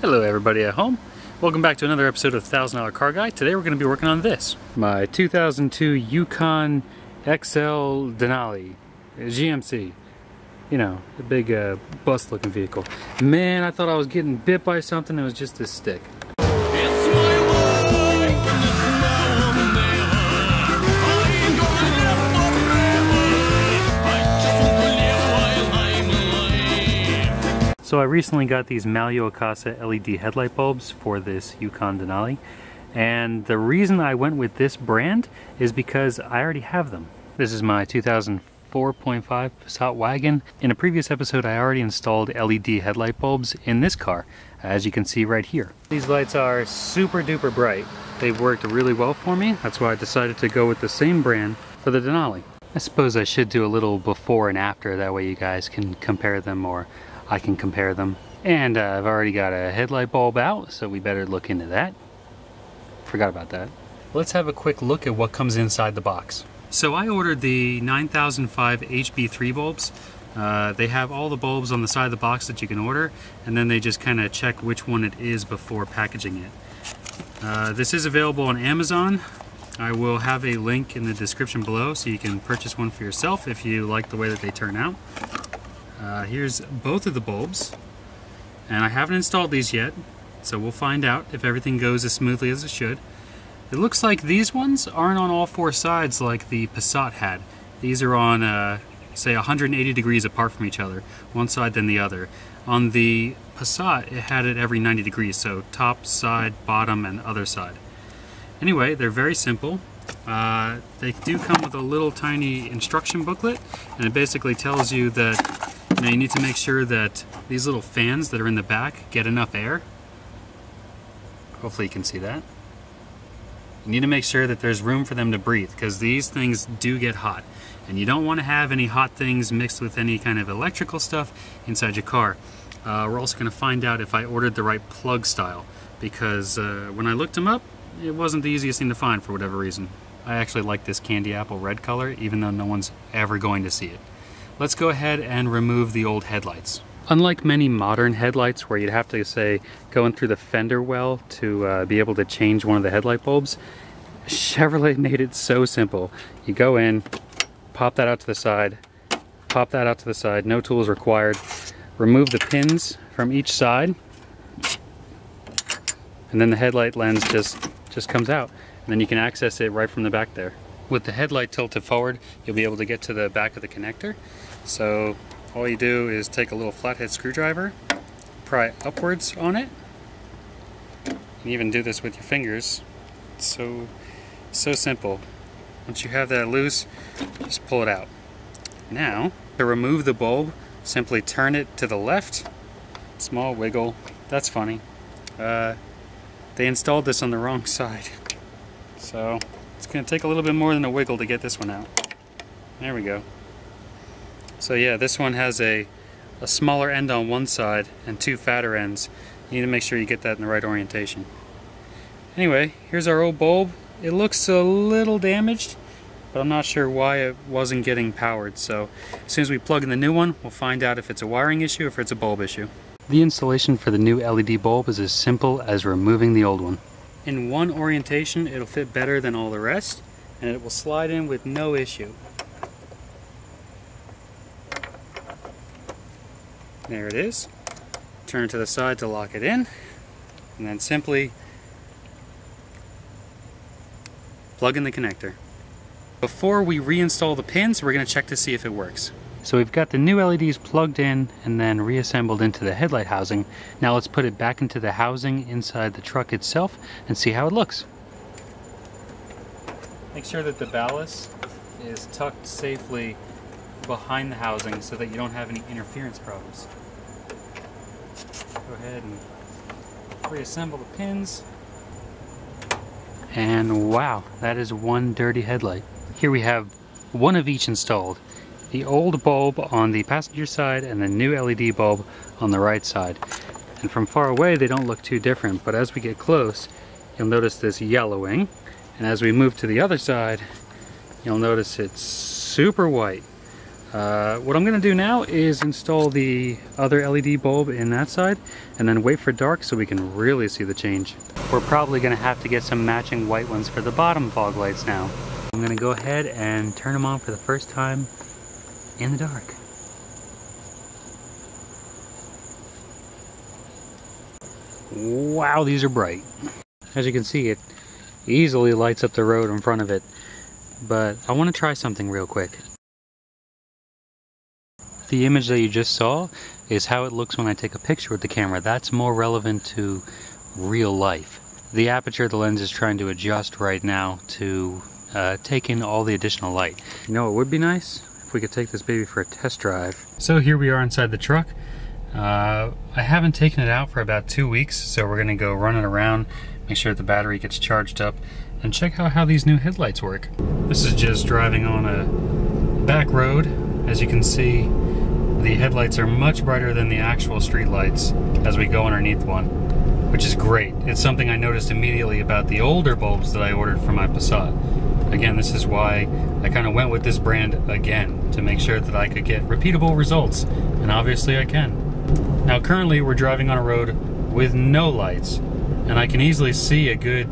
Hello everybody at home. Welcome back to another episode of $1,000 Car Guy. Today we're going to be working on this. My 2002 Yukon XL Denali, GMC. You know, the big bus looking vehicle. Man, I thought I was getting bit by something. It was just a stick. So I recently got these outta LED headlight bulbs for this Yukon Denali, and the reason I went with this brand is because I already have them. This is my 2004.5 Passat wagon. In a previous episode I already installed LED headlight bulbs in this car, as you can see right here. These lights are super duper bright. They've worked really well for me. That's why I decided to go with the same brand for the Denali. I suppose I should do a little before and after, that way you guys can compare them, or I can compare them. And I've already got a headlight bulb out, so we better look into that. Forgot about that. Let's have a quick look at what comes inside the box. So I ordered the 9005 HB3 bulbs. They have all the bulbs on the side of the box that you can order, and then they just kind of check which one it is before packaging it. This is available on Amazon. I will have a link in the description below so you can purchase one for yourself if you like the way that they turn out. Here's both of the bulbs, and I haven't installed these yet, so we'll find out if everything goes as smoothly as it should. It looks like these ones aren't on all four sides like the Passat had. These are on, say, 180 degrees apart from each other, one side then the other. On the Passat, it had it every 90 degrees, so top, side, bottom, and other side. Anyway, they're very simple. They do come with a little tiny instruction booklet, and it basically tells you that you need to make sure that these little fans that are in the back get enough air. Hopefully you can see that. You need to make sure that there's room for them to breathe, because these things do get hot, and you don't want to have any hot things mixed with any kind of electrical stuff inside your car. We're also going to find out if I ordered the right plug style, because when I looked them up, it wasn't the easiest thing to find for whatever reason. I actually like this candy apple red color, even though no one's ever going to see it. Let's go ahead and remove the old headlights. Unlike many modern headlights where you'd have to, say, go in through the fender well to be able to change one of the headlight bulbs, Chevrolet made it so simple. You go in, pop that out to the side, pop that out to the side, no tools required. Remove the pins from each side, and then the headlight lens just comes out. And then you can access it right from the back there. With the headlight tilted forward, you'll be able to get to the back of the connector. So all you do is take a little flathead screwdriver, pry upwards on it. You can even do this with your fingers. It's so simple. Once you have that loose, just pull it out. Now, to remove the bulb, simply turn it to the left. Small wiggle. That's funny. They installed this on the wrong side. So it's going to take a little bit more than a wiggle to get this one out. There we go. So yeah, this one has a smaller end on one side and two fatter ends. You need to make sure you get that in the right orientation. Anyway, here's our old bulb. It looks a little damaged, but I'm not sure why it wasn't getting powered. So as soon as we plug in the new one, we'll find out if it's a wiring issue or if it's a bulb issue. The installation for the new LED bulb is as simple as removing the old one. In one orientation, it'll fit better than all the rest, and it will slide in with no issue. There it is. Turn it to the side to lock it in, and then simply plug in the connector. Before we reinstall the pins, we're going to check to see if it works. So we've got the new LEDs plugged in and then reassembled into the headlight housing. Now let's put it back into the housing inside the truck itself and see how it looks. Make sure that the ballast is tucked safely behind the housing so that you don't have any interference problems. Go ahead and reassemble the pins. And wow, that is one dirty headlight. Here we have one of each installed. The old bulb on the passenger side and the new LED bulb on the right side. And from far away they don't look too different, but as we get close you'll notice this yellowing, and as we move to the other side you'll notice it's super white. What I'm going to do now is install the other LED bulb in that side and then wait for dark so we can really see the change. We're probably going to have to get some matching white ones for the bottom fog lights now. I'm going to go ahead and turn them on for the first time in the dark. Wow, these are bright. As you can see, it easily lights up the road in front of it. But I want to try something real quick. The image that you just saw is how it looks when I take a picture with the camera. That's more relevant to real life. The aperture of the lens is trying to adjust right now to take in all the additional light. You know, it would be nice if we could take this baby for a test drive. So here we are inside the truck. I haven't taken it out for about 2 weeks, so we're gonna go run it around, make sure that the battery gets charged up, and check out how these new headlights work. This is just driving on a back road. As you can see, the headlights are much brighter than the actual street lights as we go underneath one, which is great. It's something I noticed immediately about the older bulbs that I ordered for my Passat. Again, this is why I kind of went with this brand again, to make sure that I could get repeatable results, and obviously I can. Now currently we're driving on a road with no lights, and I can easily see a good,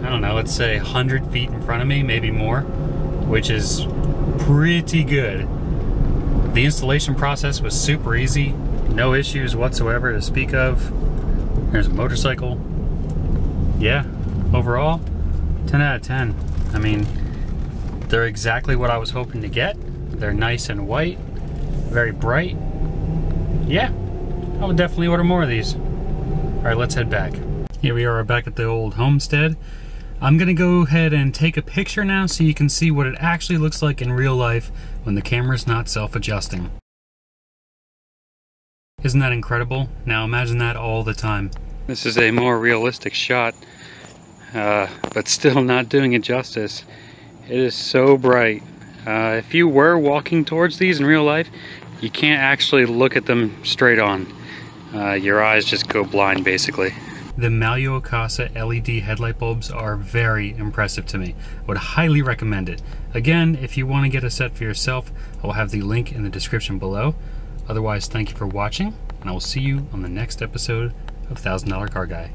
I don't know, let's say 100 feet in front of me, maybe more, which is pretty good. The installation process was super easy, no issues whatsoever to speak of. There's a motorcycle. Yeah, overall, 10 out of 10. I mean, they're exactly what I was hoping to get. They're nice and white, very bright. Yeah, I would definitely order more of these. All right, let's head back. Here we are back at the old homestead. I'm gonna go ahead and take a picture now so you can see what it actually looks like in real life when the camera's not self-adjusting. Isn't that incredible? Now imagine that all the time. This is a more realistic shot, but still not doing it justice. It is so bright. If you were walking towards these in real life, you can't actually look at them straight on. Your eyes just go blind, basically. The Outta LED headlight bulbs are very impressive to me. I would highly recommend it. Again, if you want to get a set for yourself, I will have the link in the description below. Otherwise, thank you for watching, and I will see you on the next episode of $1,000 Car Guy.